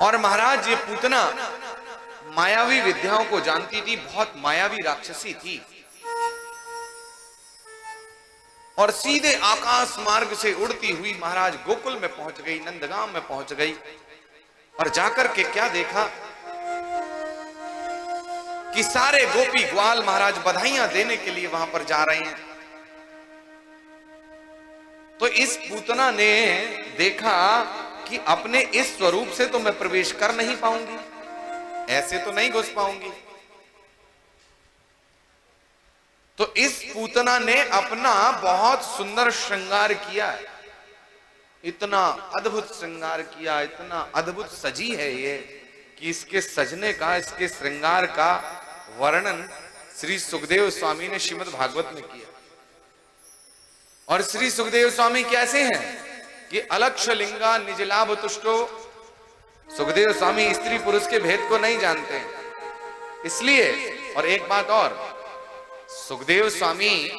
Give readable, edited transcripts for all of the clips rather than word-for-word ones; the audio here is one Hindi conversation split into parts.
और महाराज ये पूतना मायावी विद्याओं को जानती थी, बहुत मायावी राक्षसी थी, और सीधे आकाश मार्ग से उड़ती हुई महाराज गोकुल में पहुंच गई, नंदगांव में पहुंच गई। और जाकर के क्या देखा कि सारे गोपी ग्वाल महाराज बधाइयां देने के लिए वहां पर जा रहे हैं। तो इस पूतना ने देखा कि अपने इस स्वरूप से तो मैं प्रवेश कर नहीं पाऊंगी, ऐसे तो नहीं घुस पाऊंगी। तो इस पूतना ने अपना बहुत सुंदर श्रृंगार किया, इतना अद्भुत श्रृंगार किया, इतना अद्भुत सजी है ये कि इसके सजने का, इसके श्रृंगार का वर्णन श्री सुखदेव स्वामी ने श्रीमद् भागवत में किया। और श्री सुखदेव स्वामी कैसे हैं कि अलक्ष लिंगा निजलाभ तुष्टो। सुखदेव स्वामी स्त्री पुरुष के भेद को नहीं जानते हैं, इसलिए। और एक बात और, सुखदेव स्वामी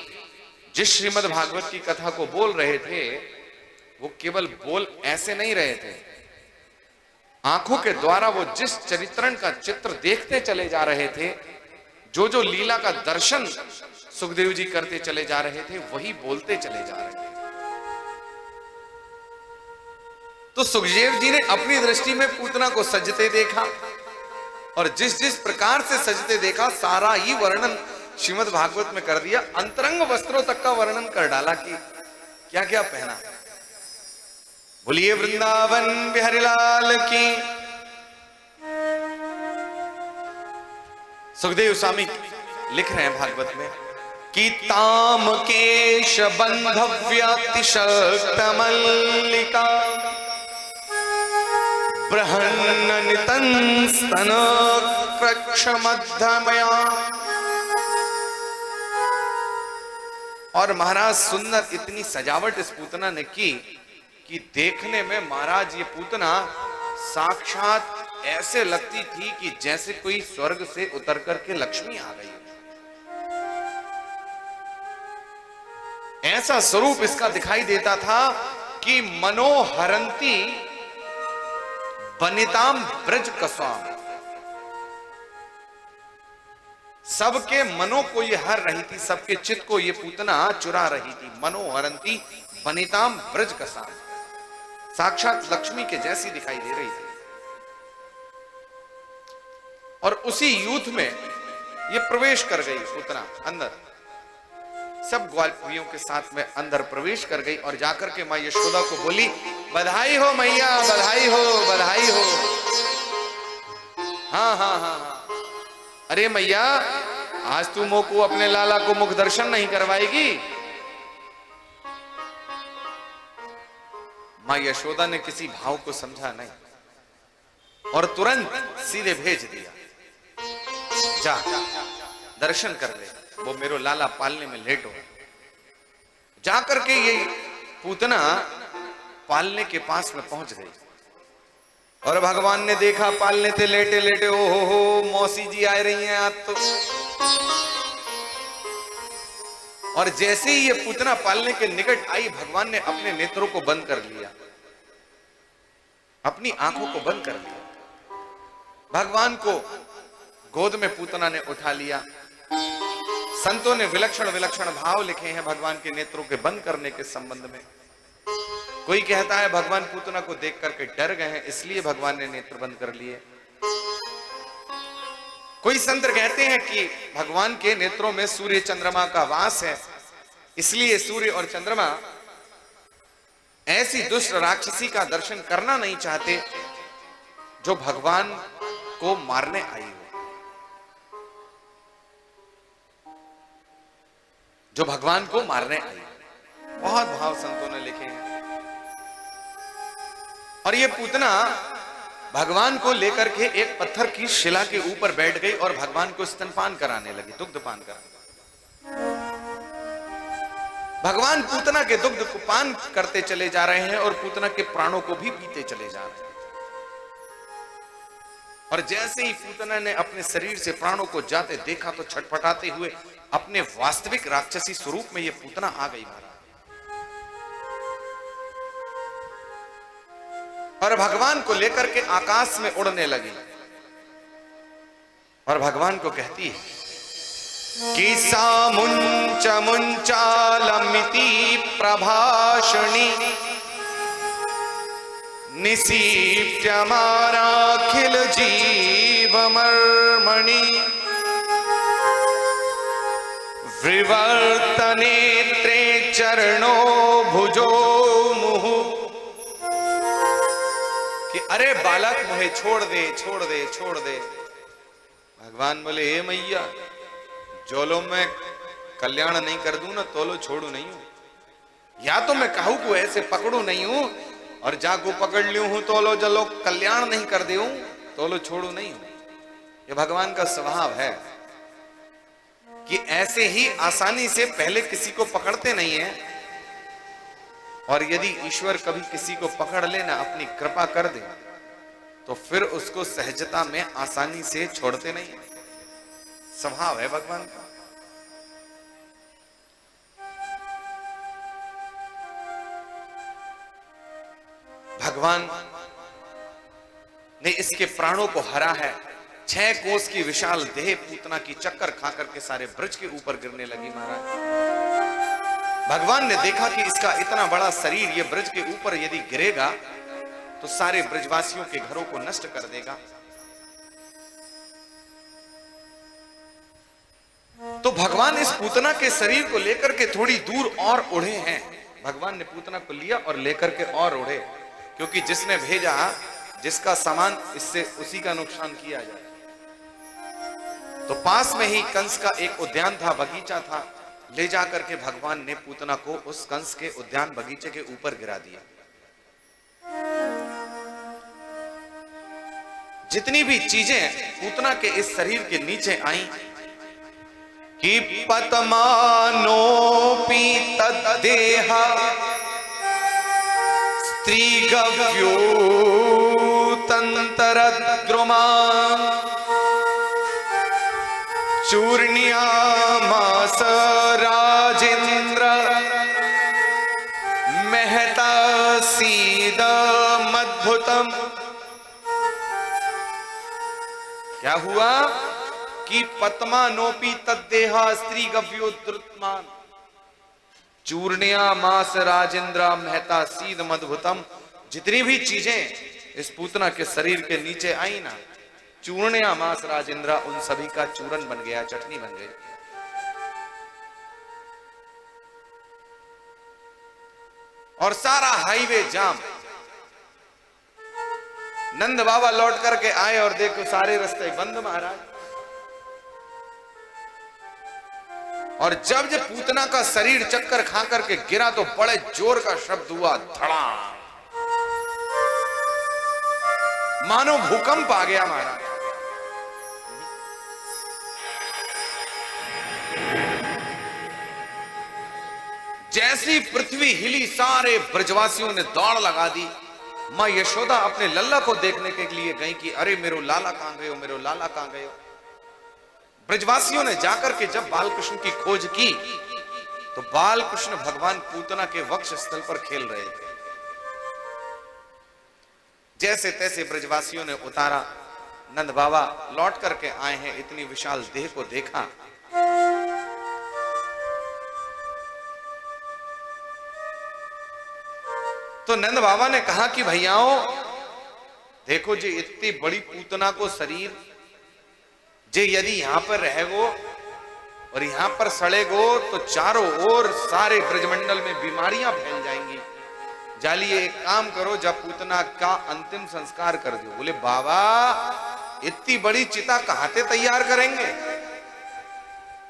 जिस श्रीमद् भागवत की कथा को बोल रहे थे, वो केवल बोल ऐसे नहीं रहे थे, आंखों के द्वारा वो जिस चरित्रण का चित्र देखते चले जा रहे थे, जो जो लीला का दर्शन सुखदेव जी करते चले जा रहे थे, वही बोलते चले जा रहे थे। तो सुखदेव जी ने अपनी दृष्टि में पूतना को सजते देखा, और जिस जिस प्रकार से सजते देखा सारा ही वर्णन श्रीमद् भागवत में कर दिया। अंतरंग वस्त्रों तक का वर्णन कर डाला कि क्या क्या पहना। बोलिए वृंदावन बिहारी लाल की। सुखदेव स्वामी लिख रहे हैं भागवत में कि ताम केश बंधव्यातिशक्त मल्लिका बृहन्न नितंस्तन कृक्ष मध्यमया। और महाराज सुंदर इतनी सजावट इस पूतना ने की कि देखने में महाराज ये पूतना साक्षात ऐसे लगती थी कि जैसे कोई स्वर्ग से उतर करके लक्ष्मी आ गई। ऐसा स्वरूप इसका दिखाई देता था कि मनोहरंती बनिताम ब्रज कसवाम। सबके मनों को ये हर रही थी, सबके चित्त को ये पूतना चुरा रही थी। मनोहरंती बनिताम ब्रज कसाम, साक्षात लक्ष्मी के जैसी दिखाई दे रही थी। और उसी यूथ में ये प्रवेश कर गई पूतना अंदर, सब ग्वालपुरियों के साथ में अंदर प्रवेश कर गई और जाकर के मां यशोदा को बोली, बधाई हो मैया, बधाई हो, बधाई हो। हाँ हाँ हाँ हाँ, अरे मैया आज तू मोह को अपने लाला को मुख दर्शन नहीं करवाएगी। मां यशोदा ने किसी भाव को समझा नहीं और तुरंत सीधे भेज दिया, जा दर्शन कर ले, वो मेरो लाला पालने में लेट हो। जाकर के ये पूतना पालने के पास में पहुंच गई और भगवान ने देखा पालने थे लेटे लेटे, ओ हो मौसी जी आ रही हैं आज तो। और जैसे ही ये पूतना पालने के निकट आई, भगवान ने अपने नेत्रों को बंद कर लिया, अपनी आंखों को बंद कर लिया। भगवान को गोद में पूतना ने उठा लिया। संतों ने विलक्षण विलक्षण भाव लिखे हैं भगवान के नेत्रों के बंद करने के संबंध में। कोई कहता है भगवान पूतना को देख करके डर गए हैं, इसलिए भगवान ने नेत्र बंद कर लिए। कोई संत कहते हैं कि भगवान के नेत्रों में सूर्य चंद्रमा का वास है, इसलिए सूर्य और चंद्रमा ऐसी दुष्ट राक्षसी का दर्शन करना नहीं चाहते जो भगवान को मारने आई हो, जो भगवान को मारने आई। बहुत भाव संतों ने लिखे हैं। और ये पूतना भगवान को लेकर के एक पत्थर की शिला के ऊपर बैठ गई और भगवान को स्तनपान कराने लगी, दुग्धपान कराने। भगवान पूतना के दुग्ध को पान करते चले जा रहे हैं और पूतना के प्राणों को भी पीते चले जा रहे हैं। और जैसे ही पूतना ने अपने शरीर से प्राणों को जाते देखा तो छटपटाते हुए अपने वास्तविक राक्षसी स्वरूप में ये पूतना आ गई महाराज। और भगवान को लेकर के आकाश में उड़ने लगी और भगवान को कहती है कि सा मुंच मुंचालमिति प्रभाषणी निसीप्यमाराखिल जीवमर्मणि विवर्तनेत्रे चरणो भुजो मुहु। कि अरे बालक मुझे छोड़ दे छोड़ दे छोड़ दे। भगवान बोले हे मैया, जो लो मैं कल्याण नहीं कर दूं ना तो लो छोड़ू नहीं हूं, या तो मैं कहूं को ऐसे पकड़ू नहीं हूं और जाको पकड़ लियो हूं तो लो जलो कल्याण नहीं कर दे तो लो छोड़ू नहीं हूं। ये भगवान का स्वभाव है कि ऐसे ही आसानी से पहले किसी को पकड़ते नहीं है, और यदि ईश्वर कभी किसी को पकड़ लेना अपनी कृपा कर दे तो फिर उसको सहजता में आसानी से छोड़ते नहीं। स्वभाव है भगवान का। भगवान ने इसके प्राणों को हरा है। 6 कोस की विशाल देह पूतना की चक्कर खा करके सारे ब्रज के ऊपर गिरने लगी। महाराज भगवान ने देखा कि इसका इतना बड़ा शरीर ये ब्रज के ऊपर यदि गिरेगा तो सारे ब्रजवासियों के घरों को नष्ट कर देगा। तो भगवान इस पूतना के शरीर को लेकर के थोड़ी दूर और उड़े हैं। भगवान ने पूतना को लिया और लेकर के और उड़े, क्योंकि जिसने भेजा जिसका सामान इससे उसी का नुकसान किया जाए। तो पास में ही कंस का एक उद्यान था, बगीचा था। ले जाकर के भगवान ने पूतना को उस कंस के उद्यान बगीचे के ऊपर गिरा दिया। जितनी भी चीजें पूतना के इस शरीर के नीचे आई कि पतमानोपि तद्देहा स्त्रीगव्योतन्तरद्रुमा चूर्णयामास राजेन्द्र महता सीदमद्भुतम्। क्या हुआ कि पद्मानोपि तद्देहा स्त्रीगव्योतृत्मान चूर्णयामास राजेन्द्र महता सीदमद्भुतम्। जितनी भी चीजें इस पूतना के शरीर के नीचे आई ना, चूर्णयामास राजेंद्र, उन सभी का चूरन बन गया, चटनी बन गई। और सारा हाईवे जाम। नंद बाबा लौट करके आए और देखो सारे रास्ते बंद महाराज। और जब पूतना का शरीर चक्कर खा करके गिरा तो बड़े जोर का शब्द हुआ, धड़ाम, मानो भूकंप आ गया महाराज। जैसी पृथ्वी हिली, सारे ब्रजवासियों ने दौड़ लगा दी। मां यशोदा अपने लल्ला को देखने के लिए गई कि अरे मेरो लाला कहां गए हो, मेरो लाला कहां गए हो। ब्रजवासियों ने जाकर के जब बालकृष्ण की खोज की तो बालकृष्ण भगवान पूतना के वक्ष स्थल पर खेल रहे थे। जैसे तैसे ब्रजवासियों ने उतारा। नंद बाबा लौट करके आए हैं, इतनी विशाल देह को देखा। तो नंद बाबा ने कहा कि भैयाओं देखो जी, इतनी बड़ी पूतना को शरीर जे यदि यहां पर रहेगो और यहां पर सड़ेगो तो चारों ओर सारे ब्रजमंडल में बीमारियां फैल जाएंगी। जालिए एक काम करो, जब पूतना का अंतिम संस्कार कर दो। बोले बाबा इतनी बड़ी चिता कहां से तैयार करेंगे?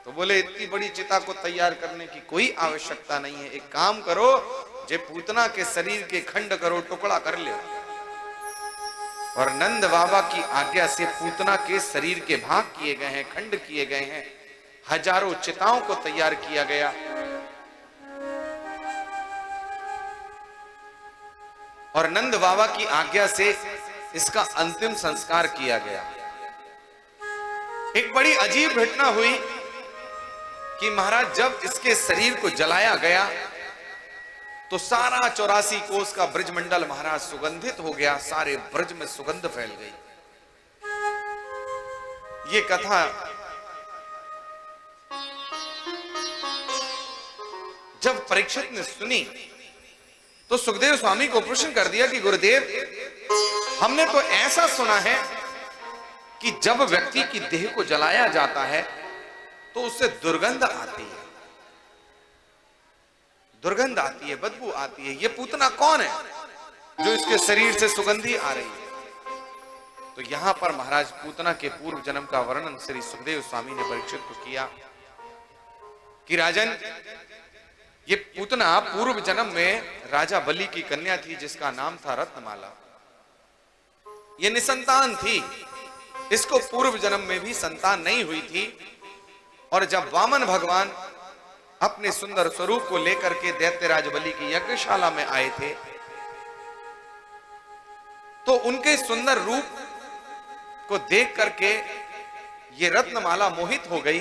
तो बोले इतनी बड़ी चिता को तैयार करने की कोई आवश्यकता नहीं है। एक काम करो, जे पूतना के शरीर के खंड करो, टुकड़ा कर ले। और नंद बाबा की आज्ञा से पूतना के शरीर के भाग किए गए हैं, खंड किए गए हैं। हजारों चिताओं को तैयार किया गया। और नंद बाबा की आज्ञा से इसका अंतिम संस्कार किया गया। एक बड़ी अजीब घटना हुई कि महाराज जब इसके शरीर को जलाया गया तो सारा 84 कोस का ब्रजमंडल महाराज सुगंधित हो गया, सारे ब्रज में सुगंध फैल गई। ये कथा जब परीक्षित ने सुनी तो सुखदेव स्वामी को प्रश्न कर दिया कि गुरुदेव, हमने तो ऐसा सुना है कि जब व्यक्ति की देह को जलाया जाता है तो उससे दुर्गंध आती है, दुर्गंध आती है, बदबू आती है। ये पूतना कौन है जो इसके शरीर से सुगंधी आ रही है? तो यहां पर महाराज पूतना के पूर्व जन्म का वर्णन श्री सुखदेव स्वामी ने परीक्षित को किया कि राजन, ये पूतना पूर्व जन्म में राजा बलि की कन्या थी जिसका नाम था रत्नमाला। ये निसंतान थी, इसको पूर्व जन्म में भी संतान नहीं हुई थी। और जब वामन भगवान अपने सुंदर स्वरूप को लेकर के दैत्यराज बलि की यज्ञशाला में आए थे तो उनके सुंदर रूप को देख करके ये रत्नमाला मोहित हो गई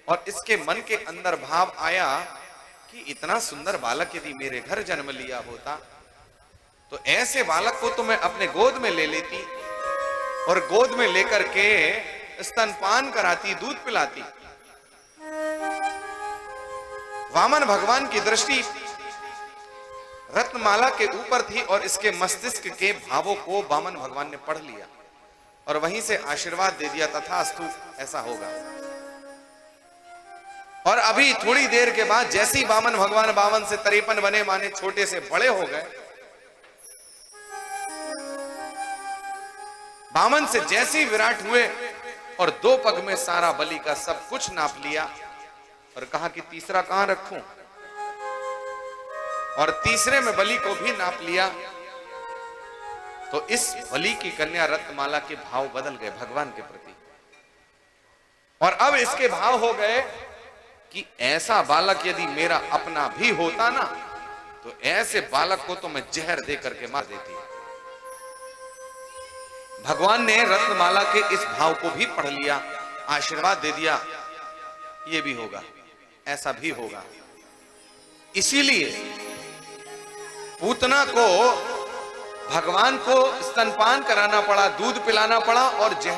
और इसके मन के अंदर भाव आया कि इतना सुंदर बालक यदि मेरे घर जन्म लिया होता तो ऐसे बालक को तो मैं अपने गोद में ले लेती और गोद में लेकर के स्तनपान कराती, दूध पिलाती। वामन भगवान की दृष्टि रत्नमाला के ऊपर थी और इसके मस्तिष्क के भावों को वामन भगवान ने पढ़ लिया और वहीं से आशीर्वाद दे दिया, तथास्तु ऐसा होगा। और अभी थोड़ी देर के बाद जैसे ही वामन भगवान 52 से 53 बने, माने छोटे से बड़े हो गए, वामन से जैसे ही विराट हुए और 2 पग में सारा बलि का सब कुछ नाप लिया और कहा कि तीसरा कहां रखूं, और तीसरे में बलि को भी नाप लिया। तो इस बलि की कन्या रत्नमाला के भाव बदल गए भगवान के प्रति, और अब इसके भाव हो गए कि ऐसा बालक यदि मेरा अपना भी होता ना तो ऐसे बालक को तो मैं जहर दे करके मार देती। भगवान ने रत्नमाला के इस भाव को भी पढ़ लिया, आशीर्वाद दे दिया, ये भी होगा, ऐसा भी होगा। इसीलिए पूतना को भगवान को स्तनपान कराना पड़ा, दूध पिलाना पड़ा और जहर